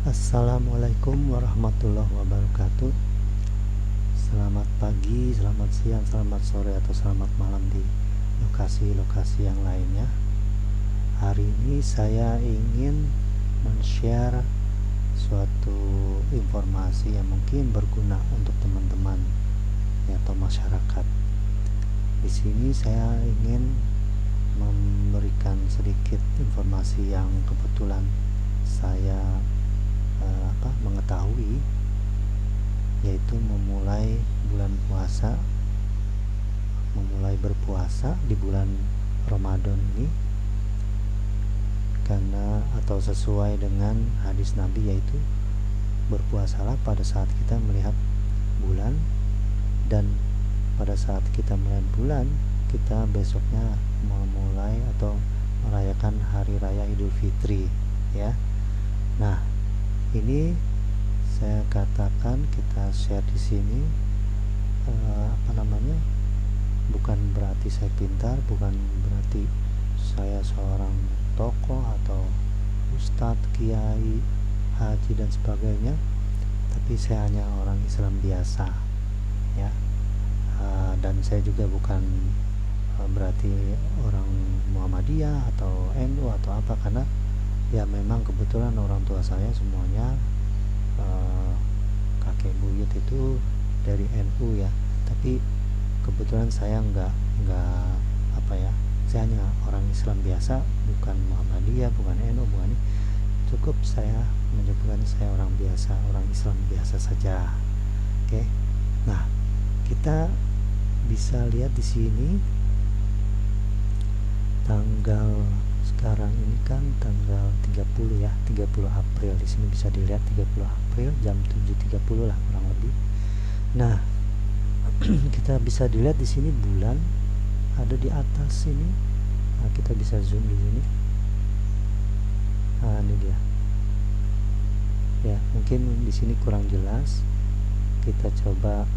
Assalamualaikum warahmatullahi wabarakatuh. Selamat pagi, selamat siang, selamat sore, atau selamat malam di lokasi-lokasi yang lainnya. Hari ini saya ingin men-share suatu informasi yang mungkin berguna untuk teman-teman atau masyarakat. Di sini saya ingin memberikan sedikit informasi yang kebetulan saya mengetahui, yaitu memulai berpuasa di bulan Ramadan ini, karena atau sesuai dengan hadis Nabi, yaitu berpuasalah pada saat kita melihat bulan, dan pada saat kita melihat bulan kita besoknya memulai atau merayakan hari raya Idul Fitri, ya. Nah, ini saya katakan kita share di sini, bukan berarti saya pintar, bukan berarti saya seorang tokoh atau ustadz, kiai, haji dan sebagainya, tapi saya hanya orang Islam biasa, ya. Dan saya juga bukan berarti orang Muhammadiyah atau NU atau apa, karena ya memang kebetulan orang tua saya semuanya kakek buyut itu dari NU, ya. Tapi kebetulan saya saya hanya orang Islam biasa, bukan Muhammadiyah, bukan NU, bukan ini. Cukup saya menyebutkan saya orang biasa, orang Islam biasa saja. Oke. Nah, kita bisa lihat di sini tanggal sekarang ini kan tanggal 30, ya, 30 April. Di sini bisa dilihat 30 April jam 7.30 lah kurang lebih. Nah, kita bisa dilihat di sini bulan ada di atas sini. Nah, kita bisa zoom di sini. Nah, ini dia. Ya, mungkin di sini kurang jelas. Kita coba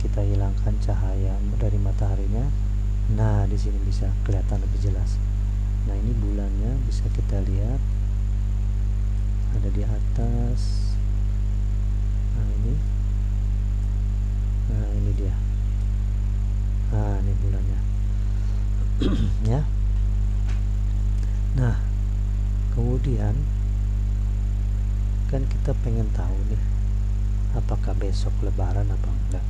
kita hilangkan cahaya dari mataharinya. Nah, di sini bisa kelihatan lebih jelas. Nah, ini bulannya bisa kita lihat ada di atas. Nah, ini dia. Nah, ini bulannya. Ya. Nah, kemudian kan kita pengen tahu nih, apakah besok lebaran apa enggak.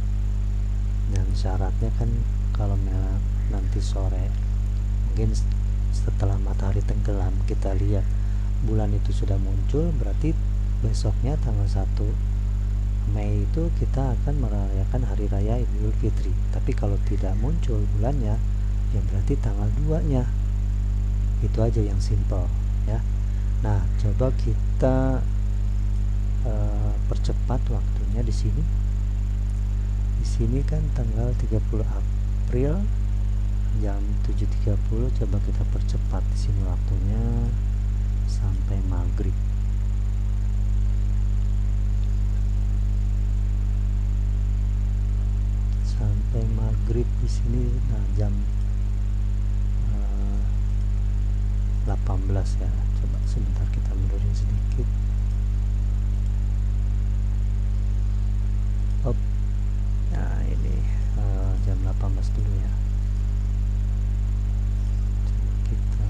Dan syaratnya kan kalau nanti sore, mungkin setelah matahari tenggelam, kita lihat bulan itu sudah muncul, berarti besoknya tanggal 1 Mei itu kita akan merayakan hari raya Idul Fitri. Tapi kalau tidak muncul bulannya, ya berarti tanggal 2-nya. Itu aja yang simple, ya. Nah, coba kita percepat waktunya di sini. Di sini kan tanggal 30 April jam 7.30. Coba kita percepat di sini waktunya sampai maghrib. Sampai maghrib di sini. Nah, jam 18, ya. Coba sebentar kita mundurin sedikit. Nah, ini jam 18 dulu, ya. Coba kita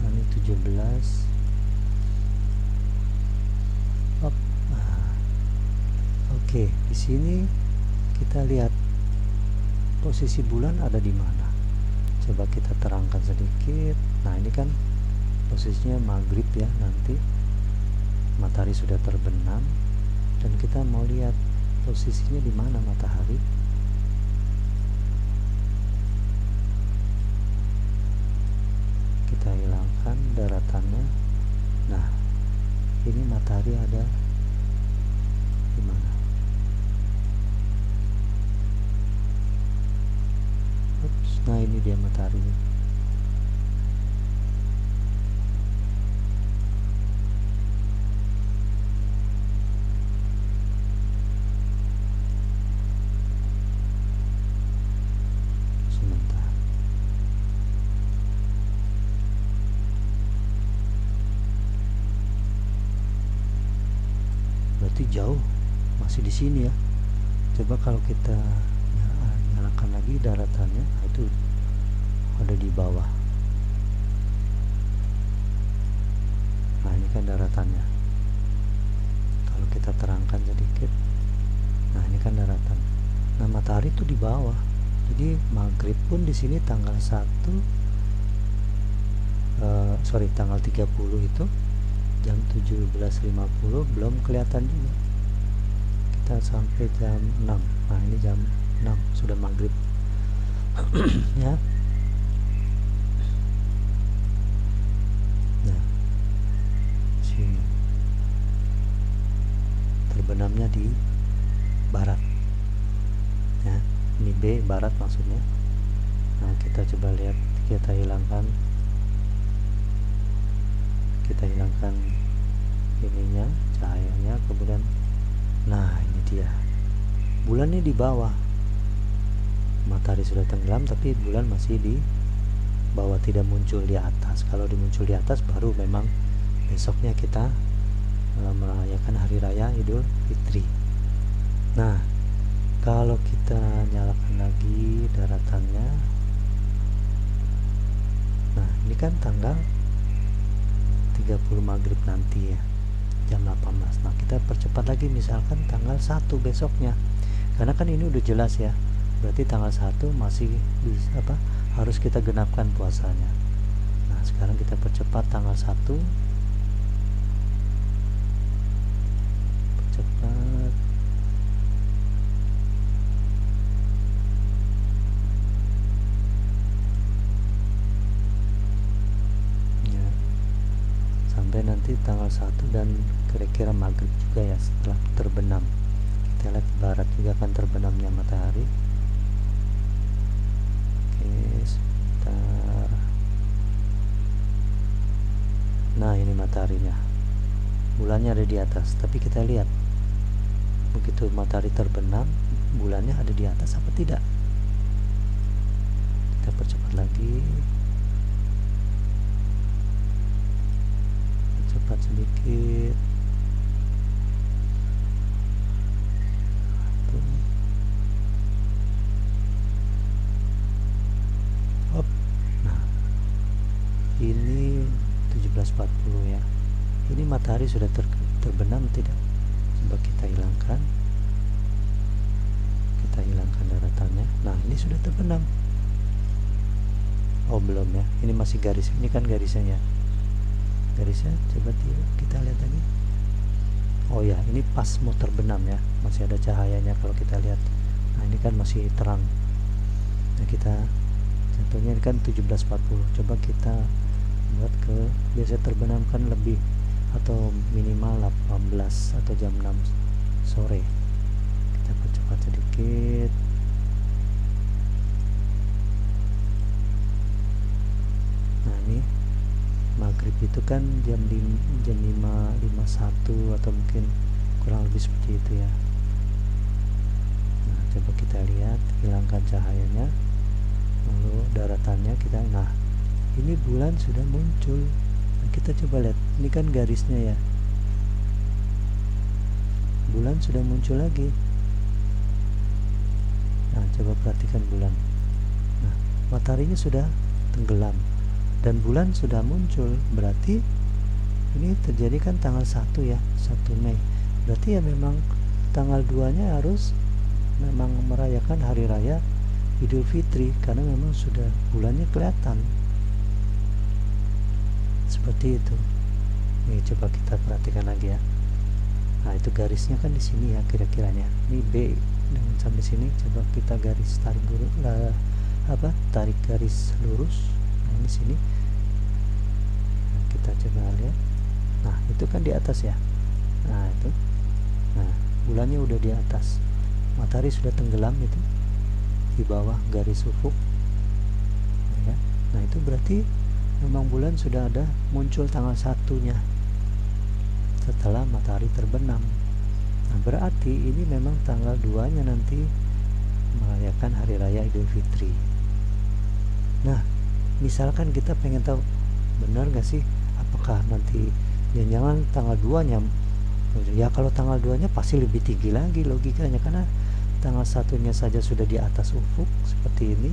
ini 17. Oke, di sini kita lihat posisi bulan ada di mana. Coba kita terangkan sedikit. Nah, ini kan posisinya maghrib, ya. Nanti matahari sudah terbenam dan kita mau lihat posisinya di mana matahari. Kita hilangkan daratannya. Nah, ini matahari ada di mana? Nah, ini dia mataharinya. jauh, masih di sini ya. Coba kalau kita nyalakan lagi daratannya, itu ada di bawah. Nah ini kan daratannya. Kalau kita terangkan sedikit, nah ini kan daratan. Nah matahari itu di bawah. Jadi maghrib pun di sini tanggal 1 tanggal 30 itu jam 17.50 belum kelihatan juga. Kita sampai jam 6. Nah ini jam 6 sudah maghrib. Ya. Nah sini terbenamnya di barat ya, ini B barat maksudnya. Nah kita coba lihat, kita hilangkan ininya, cahayanya, kemudian nah ini dia, bulannya di bawah, matahari sudah tenggelam tapi bulan masih di bawah, tidak muncul di atas. Kalau dimuncul di atas baru memang besoknya kita merayakan hari raya Idul Fitri. Nah kalau kita nyalakan lagi daratannya, nah ini kan tanggal 30 maghrib nanti ya, jam 18. Nah kita percepat lagi, misalkan tanggal 1 besoknya, karena kan ini udah jelas ya, berarti tanggal 1 masih bisa harus kita genapkan puasanya. Nah sekarang kita percepat tanggal 1, percepat. Ya, sampai nanti tanggal 1 dan kira-kira maghrib juga ya, setelah terbenam. Kita lihat barat juga kan terbenamnya matahari. Oke, sebentar. Nah ini mataharinya, bulannya ada di atas, tapi kita lihat begitu matahari terbenam, bulannya ada di atas apa tidak. Kita percepat lagi, percepat sedikit. Hop. Nah ini 17.40 ya, ini matahari sudah terbenam tidak. Coba kita hilangkan daratannya. Nah ini sudah terbenam. Oh belum ya, ini masih garis, ini kan garisnya ya, garisnya coba kita lihat lagi. Oh ya, ini pas mau terbenam ya, masih ada cahayanya kalau kita lihat. Nah ini kan masih terang. Nah kita contohnya ini kan 17.40, coba kita buat ke biasa terbenam kan lebih atau minimal 18 atau jam 6 sore. Kita percepat sedikit. Nah ini maghrib itu kan jam 5.51 atau mungkin kurang lebih seperti itu ya. Nah coba kita lihat, hilangkan cahayanya, lalu daratannya kita, nah ini bulan sudah muncul. Nah, kita coba lihat, ini kan garisnya ya, bulan sudah muncul lagi. Nah coba perhatikan bulan, nah mataharinya sudah tenggelam dan bulan sudah muncul, berarti ini terjadi kan tanggal 1 ya, 1 Mei. Berarti ya memang tanggal 2 nya harus memang merayakan hari raya Idul Fitri, karena memang sudah bulannya kelihatan seperti itu. Nih coba kita perhatikan lagi ya. Nah itu garisnya kan di sini ya kira-kiranya. Ini B dengan sampai sini, coba kita garis tarik tarik garis lurus. Nah ini sini. Nah, kita coba lihat. Nah itu kan di atas ya. Nah itu. Nah bulannya udah di atas. Matahari sudah tenggelam itu di bawah garis ufuk. Ya. Nah itu berarti memang bulan sudah ada muncul tanggal 1-nya setelah matahari terbenam. Nah berarti ini memang tanggal 2-nya nanti merayakan hari raya Idul Fitri. Nah misalkan kita pengen tahu benar gak sih apakah nanti jangan tanggal 2-nya Ya kalau tanggal 2 nya pasti lebih tinggi lagi logikanya, karena tanggal 1-nya saja sudah di atas ufuk seperti ini,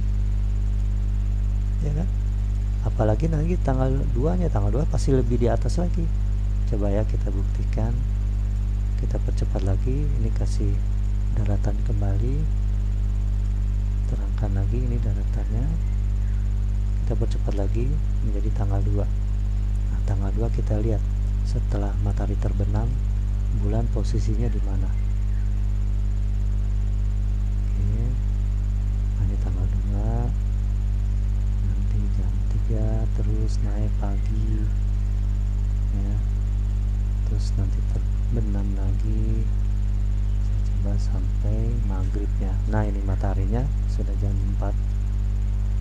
ya kan? Apalagi nanti tanggal 2-nya, tanggal 2 pasti lebih di atas lagi. Coba ya kita buktikan, kita percepat lagi, ini kasih daratan kembali, terangkan lagi ini daratannya, kita percepat lagi menjadi tanggal 2. Nah, tanggal 2 kita lihat setelah matahari terbenam, bulan posisinya di mana. Oke, nah ini tanggal 2, nanti jam 3 terus naik pagi ya, terus nanti terbenam lagi, saya coba sampai maghribnya. Nah ini mataharinya sudah jam 4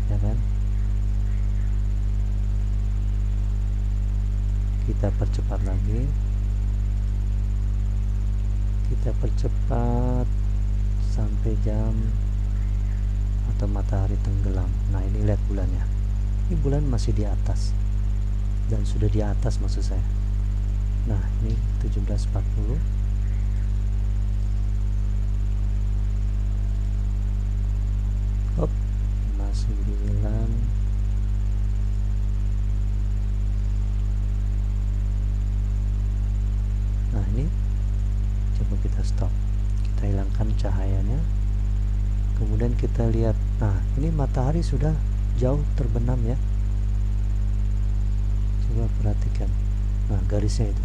ya kan. Kita percepat lagi, kita percepat sampai jam atau matahari tenggelam. Nah ini lihat bulannya, ini bulan masih di atas dan sudah di atas maksud saya. Nah ini 17.40, hop, 59. Nah ini coba kita stop, kita hilangkan cahayanya, kemudian kita lihat. Nah ini matahari sudah jauh terbenam ya, coba perhatikan. Nah garisnya itu,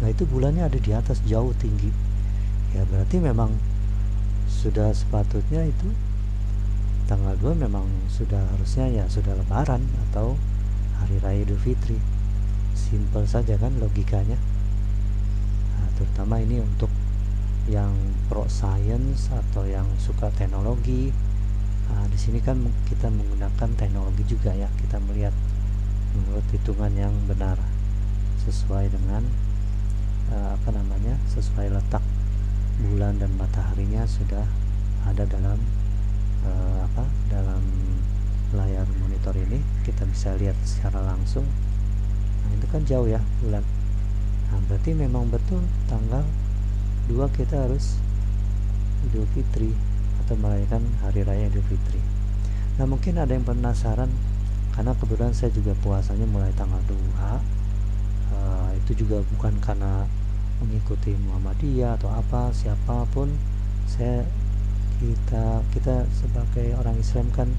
nah itu bulannya ada di atas jauh tinggi ya, berarti memang sudah sepatutnya itu tanggal 2 memang sudah harusnya ya sudah lebaran atau hari raya Idul Fitri. Simple saja kan logikanya. Nah, terutama ini untuk yang pro science atau yang suka teknologi. Nah, di sini kan kita menggunakan teknologi juga ya, kita melihat menurut hitungan yang benar sesuai dengan sesuai letak bulan dan mataharinya sudah ada dalam dalam layar monitor ini, kita bisa lihat secara langsung. Nah itu kan jauh ya bulan. Nah berarti memang betul tanggal 2 kita harus Idul Fitri atau merayakan hari raya Idul Fitri. Nah mungkin ada yang penasaran, karena kebetulan saya juga puasanya mulai tanggal 2. Itu juga bukan karena mengikuti Muhammadiyah atau apa siapapun. Kita sebagai orang Islam kan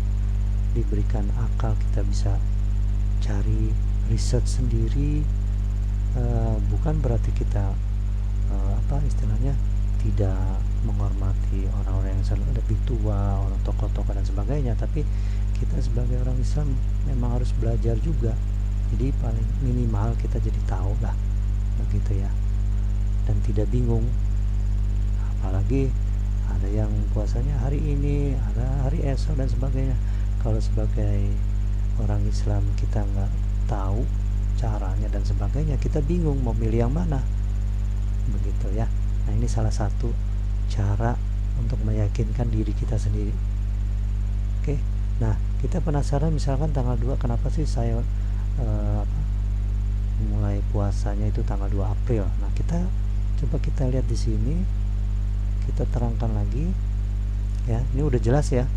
diberikan akal, kita bisa cari riset sendiri. Bukan berarti kita istilahnya tidak menghormati orang-orang yang lebih tua, orang tokoh-tokoh dan sebagainya, tapi kita sebagai orang Islam memang harus belajar juga. Jadi paling minimal kita jadi tahu lah begitu ya, dan tidak bingung. Apalagi ada yang puasanya hari ini, ada hari esok dan sebagainya. Kalau sebagai orang Islam kita nggak tahu caranya dan sebagainya, kita bingung mau milih yang mana begitu ya. Nah ini salah satu cara untuk meyakinkan diri kita sendiri. Oke, nah kita penasaran misalkan tanggal 2 kenapa sih saya mulai puasanya itu tanggal 2 April. Nah coba kita lihat di sini, kita terangkan lagi ya. Ini udah jelas ya,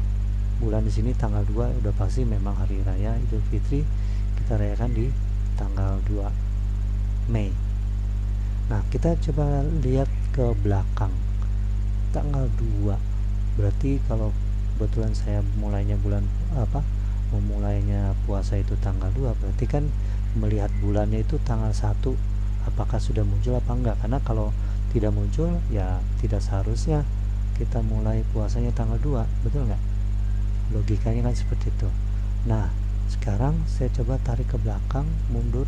bulan di sini tanggal 2 udah pasti memang hari raya Idul Fitri, kita rayakan di tanggal 2 Mei. Nah kita coba lihat ke belakang tanggal 2, berarti kalau kebetulan saya mulainya memulainya puasa itu tanggal 2, berarti kan melihat bulannya itu tanggal 1 apakah sudah muncul apa enggak. Karena kalau tidak muncul ya tidak seharusnya kita mulai puasanya tanggal 2, betul nggak? Logikanya kan seperti itu. Nah sekarang saya coba tarik ke belakang, mundur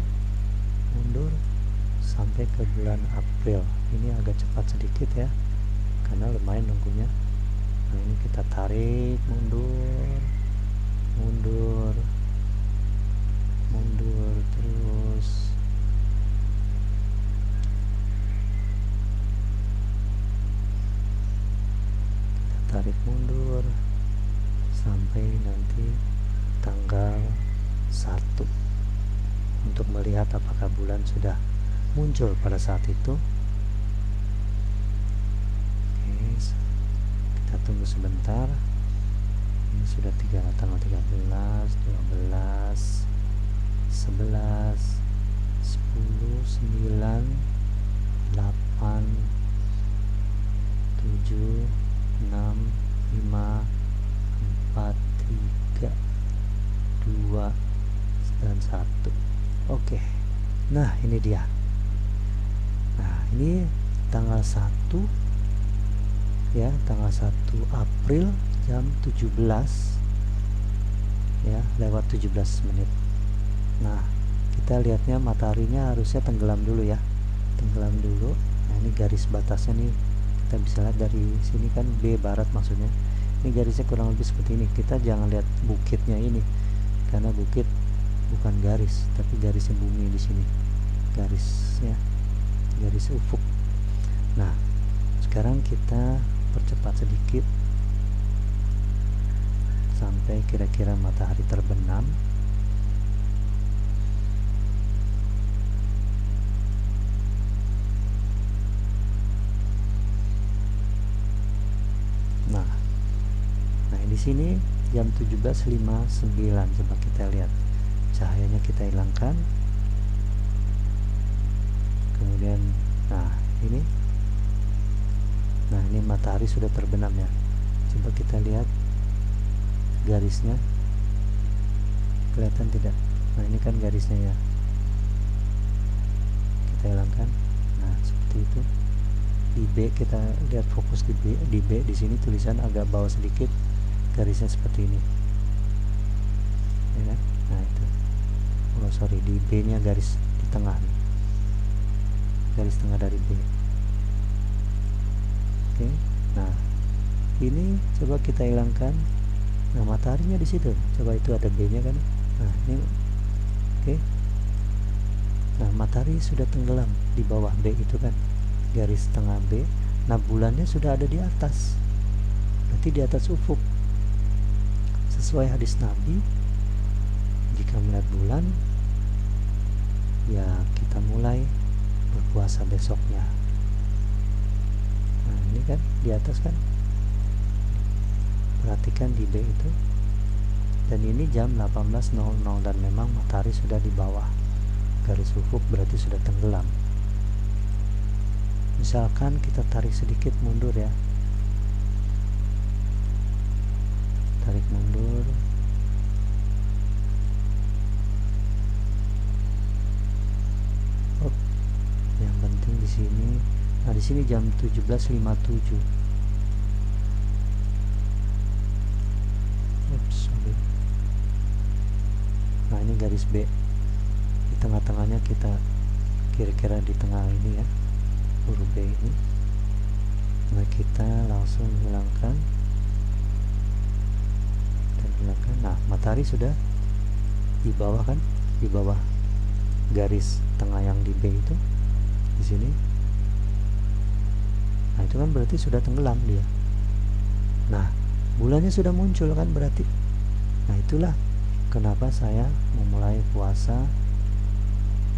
sampai ke bulan April. Ini agak cepat sedikit ya karena lumayan nunggunya. Nah ini kita tarik mundur terus. Kita tarik mundur sampai nanti tanggal 1 untuk melihat apakah bulan sudah muncul pada saat itu tunggu sebentar. Ini sudah tanggal 13, 12, 11, 10, 9, 8, 7, 6, 5, 4, 3, 2, dan 1. Oke. Nah, ini dia. Nah, ini tanggal 1 ya, tanggal 1 April jam 17 ya, lewat 17 menit. Nah, kita lihatnya mataharinya harusnya tenggelam dulu ya, tenggelam dulu. Nah, ini garis batasnya nih, kita bisa lihat dari sini kan B barat maksudnya. Ini garisnya kurang lebih seperti ini. Kita jangan lihat bukitnya ini, karena bukit bukan garis, tapi garisnya bumi di sini, garisnya garis ufuk. Nah, sekarang kita percepat sedikit sampai kira-kira matahari terbenam. Nah, di sini jam 17.59. Coba kita lihat, cahayanya kita hilangkan. Kemudian, ini matahari sudah terbenam ya. Coba kita lihat garisnya, kelihatan tidak? Nah, ini kan garisnya ya, kita hilangkan. Nah, seperti itu. Di B kita lihat, fokus di B di sini tulisan agak bawah sedikit, garisnya seperti ini ya kan? Nah, itu di B nya garis di tengah nih, garis tengah dari B. Oke. Nah, ini coba kita hilangkan. Nah, mataharinya di situ, coba itu ada B nya kan. Nah, ini oke. Nah, matahari sudah tenggelam di bawah B itu kan, garis tengah B. Nah, bulannya sudah ada di atas, berarti di atas ufuk. Sesuai hadis Nabi, jika melihat bulan ya kita mulai berpuasa besoknya. Nah, ini kan di atas kan, perhatikan di B itu. Dan ini jam 18.00 dan memang matahari sudah di bawah garis ufuk, berarti sudah tenggelam. Misalkan kita tarik sedikit mundur ya, tarik mundur. Yang penting di sini. Nah, di sini jam 17.57. Nah, ini garis B. Di tengah-tengahnya kita kira-kira di tengah ini ya, huruf B ini. Nah, kita langsung hilangkan dan hilangkan. Nah, matahari sudah di bawah kan, di bawah garis tengah yang di B itu, di sini. Nah, itu kan berarti sudah tenggelam dia. Nah, bulannya sudah muncul kan berarti. Nah, itulah kenapa saya memulai puasa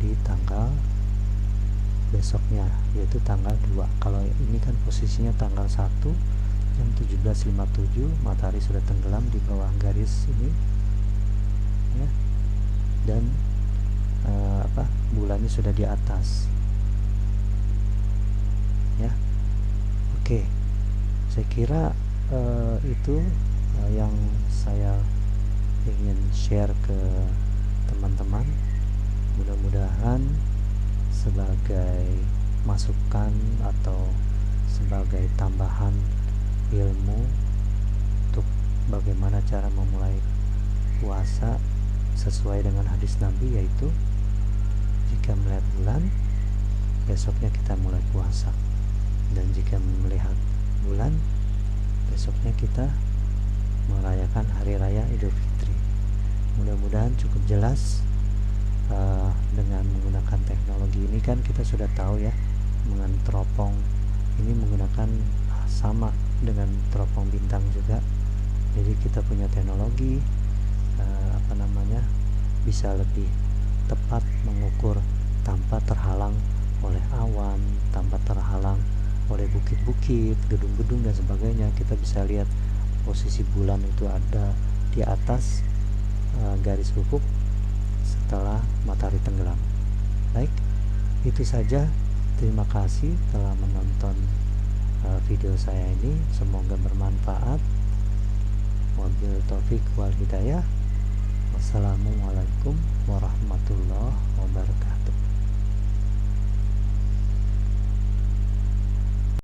di tanggal besoknya, yaitu tanggal 2. Kalau ini kan posisinya tanggal 1 jam 17.57, matahari sudah tenggelam di bawah garis ini ya, dan bulannya sudah di atas ya. Oke, saya kira itu yang saya ingin share ke teman-teman. Mudah-mudahan sebagai masukan atau sebagai tambahan ilmu untuk bagaimana cara memulai puasa sesuai dengan hadis Nabi, yaitu jika melihat bulan besoknya kita mulai puasa, dan jika melihat bulan besoknya kita merayakan hari raya Idul Fitri. Mudah-mudahan cukup jelas. Dengan menggunakan teknologi ini kan kita sudah tahu ya, dengan teropong ini menggunakan sama dengan teropong bintang juga. Jadi kita punya teknologi bisa lebih tepat mengukur tanpa terhalang oleh awan, tanpa terhalang oleh bukit-bukit. bukit, gedung-gedung dan sebagainya, kita bisa lihat posisi bulan itu ada di atas garis ufuk setelah matahari tenggelam. Baik, itu saja. Terima kasih telah menonton video saya ini, semoga bermanfaat. Wabillahi taufik wal hidayah. Wassalamualaikum warahmatullahi wabarakatuh.